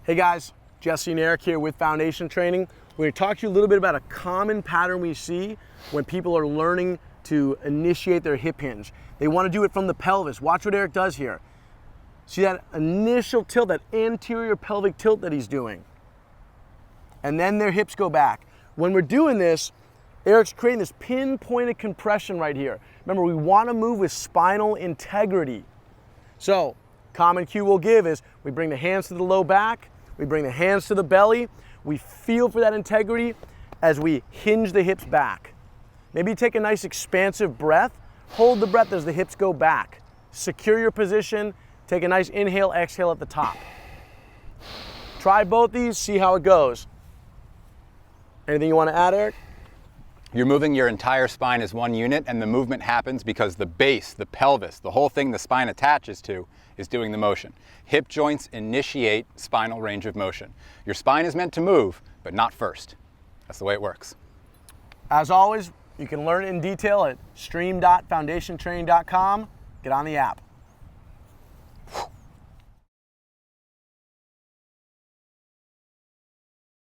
Hey guys, Jesse and Eric here with Foundation Training. We're going to talk to you a little bit about a common pattern we see when people are learning to initiate their hip hinge. They want to do it from the pelvis. Watch what Eric does here. See that initial tilt, that anterior pelvic tilt that he's doing. And then their hips go back. When we're doing this, Eric's creating this pinpointed compression right here. Remember, we want to move with spinal integrity. So, common cue we'll give is we bring the hands to the low back, we bring the hands to the belly, we feel for that integrity as we hinge the hips back. Maybe take a nice expansive breath, hold the breath as the hips go back. Secure your position, take a nice inhale, exhale at the top. Try both these, see how it goes. Anything you want to add, Eric? You're moving your entire spine as one unit, and the movement happens because the base, the pelvis, the whole thing the spine attaches to is doing the motion. Hip joints initiate spinal range of motion. Your spine is meant to move, but not first. That's the way it works. As always, you can learn it in detail at stream.foundationtraining.com. Get on the app.